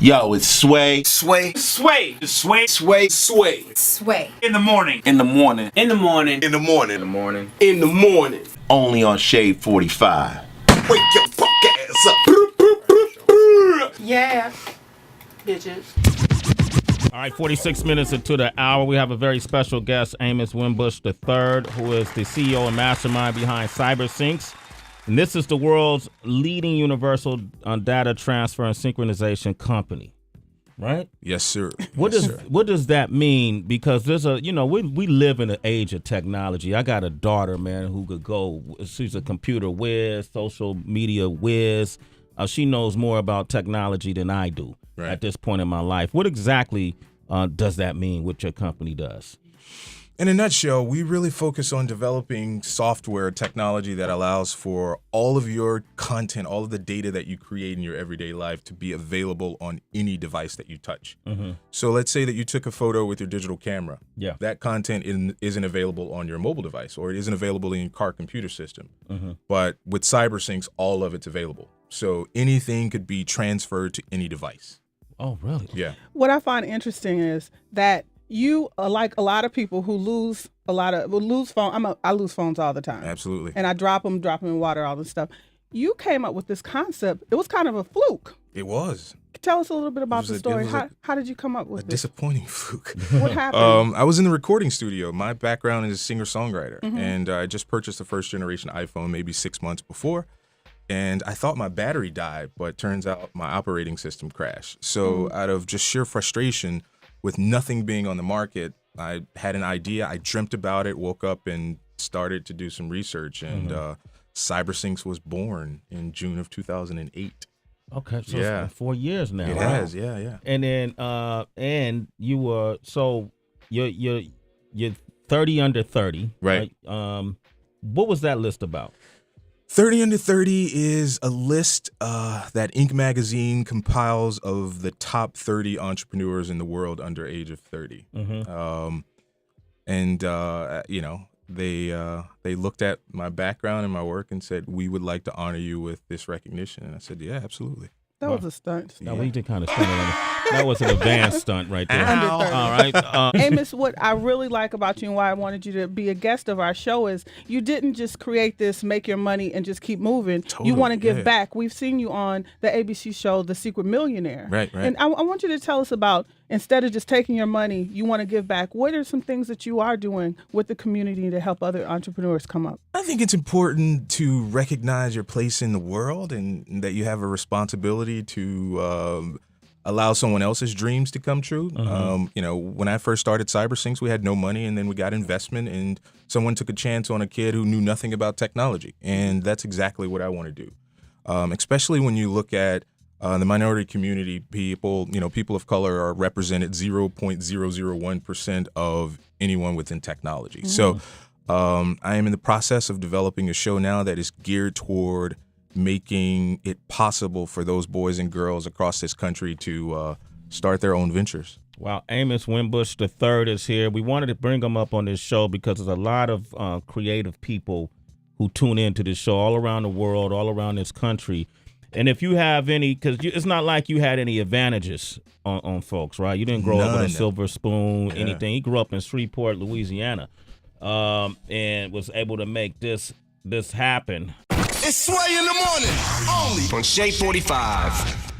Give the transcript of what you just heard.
Yo, it's Sway. Sway. Sway. Sway. Sway. Sway. Sway. In the morning. In the morning. In the morning. In the morning. In the morning. In the morning. Only on Shade 45. Wake your fuck ass up. Yeah. Bitches. All right, 46 minutes into the hour. We have a very special guest, Amos Winbush III, who is the CEO and mastermind behind CyberSyncs. And this is the world's leading universal data transfer and synchronization company, right? Yes, sir. What does that mean? Because there's we live in an age of technology. I got a daughter, man, who could go. She's a computer whiz, social media whiz. She knows more about technology than I do at this point in my life. What exactly does that mean? What your company does? In a nutshell, we really focus on developing software technology that allows for all of your content, all of the data that you create in your everyday life to be available on any device that you touch. Mm-hmm. So let's say that you took a photo with your digital camera. Yeah. That content isn't available on your mobile device, or it isn't available in your car computer system. Mm-hmm. But with CyberSyncs, all of it's available. So anything could be transferred to any device. Oh, really? Yeah. What I find interesting is that you are like a lot of people who lose phone. I lose phones all the time. Absolutely. And I drop them in water, all this stuff. You came up with this concept. It was kind of a fluke. It was. Tell us a little bit about the story. How did you come up with a this? Disappointing fluke. What happened? I was in the recording studio. My background is a singer-songwriter, and I just purchased the first generation iPhone maybe 6 months before. And I thought my battery died, but turns out my operating system crashed. So out of just sheer frustration, with nothing being on the market, I had an idea. I dreamt about it, woke up and started to do some research. And CyberSyncs was born in June of 2008. Okay, so it's been 4 years now. It has, yeah. And then, and you were, so you're 30 under 30. Right. What was that list about? 30 Under 30 is a list that Inc. magazine compiles of the top 30 entrepreneurs in the world under age of 30. They looked at my background and my work and said, we would like to honor you with this recognition. And I said, yeah, absolutely. That was a stunt. No, we did kind of stunt it. That was an advanced stunt right there. Under 30. All right. Amos, what I really like about you and why I wanted you to be a guest of our show is you didn't just create this, make your money, and just keep moving. Totally, you want to give back. We've seen you on the ABC show, The Secret Millionaire. Right. And I want you to tell us about, instead of just taking your money, you want to give back. What are some things that you are doing with the community to help other entrepreneurs come up? I think it's important to recognize your place in the world and that you have a responsibility to allow someone else's dreams to come true. When I first started CyberSyncs, we had no money, and then we got investment, and someone took a chance on a kid who knew nothing about technology. And that's exactly what I want to do. Especially when you look at the minority community, people of color are represented 0.001% of anyone within technology. So I am in the process of developing a show now that is geared toward making it possible for those boys and girls across this country to start their own ventures. Wow, Amos Winbush III is here. We wanted to bring him up on this show because there's a lot of creative people who tune into this show all around the world, all around this country. And if you have any, because it's not like you had any advantages on folks, right? You didn't grow up with a silver spoon, anything. He grew up in Shreveport, Louisiana, and was able to make this happen. It's Sway in the morning, only on Shade 45.